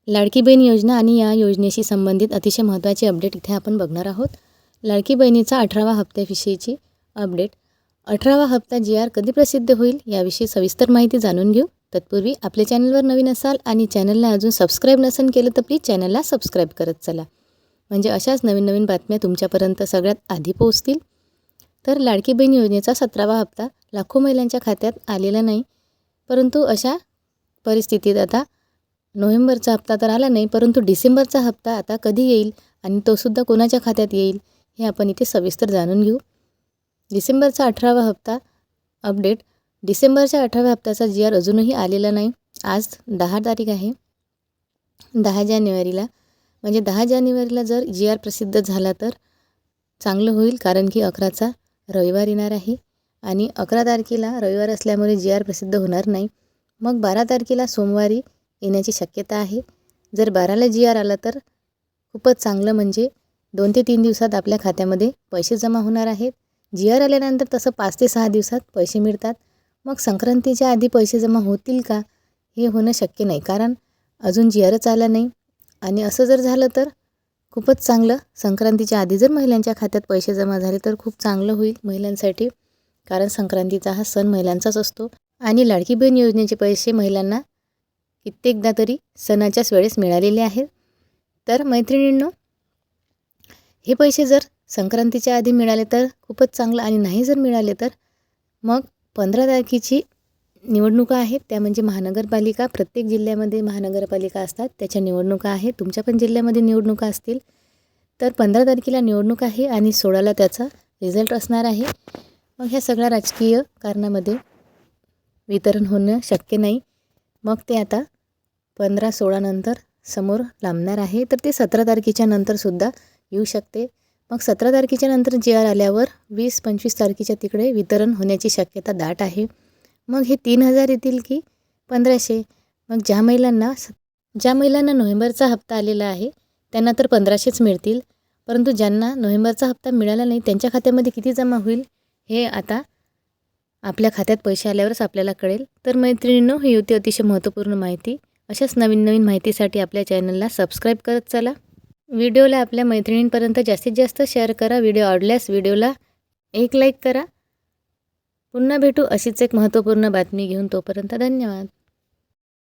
लाडकी बहीण योजना आणि या योजनेशी संबंधित अतिशय महत्त्वाची अपडेट इथे आपण बघणार आहोत. लाडकी बहिणीचा 18वा हप्त्याविषयीची अपडेट. 18वा हप्ता जी कधी प्रसिद्ध होईल याविषयी सविस्तर माहिती जाणून घेऊ. तत्पूर्वी आपल्या चॅनलवर नवीन असाल आणि चॅनलला अजून सबस्क्राईब नसेल केलं तर प्लीज चॅनलला सबस्क्राईब करत चला, म्हणजे अशाच नवीन नवीन बातम्या तुमच्यापर्यंत सगळ्यात आधी पोहोचतील. तर लाडकी बहीण योजनेचा 17वा हप्ता लाखो महिलांच्या खात्यात आलेला नाही, परंतु अशा परिस्थितीत आता नोव्हेंबरचा हप्ता तर आला नाही, परंतु डिसेंबरचा हप्ता आता कधी येईल आणि तोसुद्धा कोणाच्या खात्यात येईल हे आपण इथे सविस्तर जाणून घेऊ. डिसेंबरचा 18वा हप्ता अपडेट. डिसेंबरच्या 18व्या हप्त्याचा जी अजूनही आलेला नाही. आज 10 तारीख आहे. 10 जानेवारीला म्हणजे 10 जानेवारीला जर जी प्रसिद्ध झाला तर चांगलं होईल, कारण की 11चा रविवार येणार आहे आणि 11 तारखेला रविवार असल्यामुळे जी प्रसिद्ध होणार नाही. मग 12 तारखेला सोमवारी येण्याची शक्यता आहे. जर 12ला जी आला तर खूपच चांगलं, म्हणजे 2 ते 3 दिवसात आपल्या खात्यामध्ये पैसे जमा होणार आहेत. जी आल्यानंतर तसं 5 ते 6 दिवसात पैसे मिळतात. मग संक्रांतीच्या आधी पैसे जमा होतील का हे होणं शक्य नाही, कारण अजून जी आला नाही. आणि असं जर झालं तर खूपच चांगलं. संक्रांतीच्या आधी जर महिलांच्या खात्यात पैसे जमा झाले तर खूप चांगलं होईल महिलांसाठी, कारण संक्रांतीचा हा सण महिलांचाच असतो आणि लाडकी बहीण योजनेचे पैसे महिलांना कित्येकदा तरी सणाच्याच वेळेस मिळालेले आहेत. तर मैत्रिणींनो, हे पैसे जर संक्रांतीच्या आधी मिळाले तर खूपच चांगलं, आणि नाही जर मिळाले तर मग 15 तारखेची निवडणुका आहेत, त्या म्हणजे महानगरपालिका. प्रत्येक जिल्ह्यामध्ये महानगरपालिका असतात, त्याच्या निवडणुका आहेत. तुमच्या पण जिल्ह्यामध्ये निवडणुका असतील. तर 15 तारखेला निवडणूक आहे आणि 16ला त्याचा रिझल्ट असणार आहे. मग ह्या सगळ्या राजकीय कारणामध्ये वितरण होणं शक्य नाही. मग ते आता 15-16 नंतर समोर लांबणार आहे. तर ते 17 तारखेच्या नंतरसुद्धा येऊ शकते. मग 17 तारखेच्या नंतर जी आल्यावर 20-25 तारखेच्या तिकडे वितरण होण्याची शक्यता दाट आहे. मग हे 3000 येतील की 1500? मग ज्या महिलांना नोव्हेंबरचा हप्ता आलेला आहे त्यांना तर 1500च मिळतील. परंतु ज्यांना नोव्हेंबरचा हप्ता मिळाला नाही त्यांच्या खात्यामध्ये किती जमा होईल हे आता आपल्या खात्यात पैसे आल्यावरच आपल्याला कळेल. तर मैत्रिणींनो, ही होती अतिशय महत्त्वपूर्ण माहिती. अशाच नवीन नवीन माहितीसाठी आपल्या चॅनलला सबस्क्राईब करत चला. व्हिडिओला आपल्या मैत्रिणींपर्यंत जास्तीत जास्त शेअर करा. व्हिडिओ आवडल्यास व्हिडिओला एक लाईक करा. पुन्हा भेटू अशीच एक महत्त्वपूर्ण बातमी घेऊन. तोपर्यंत धन्यवाद.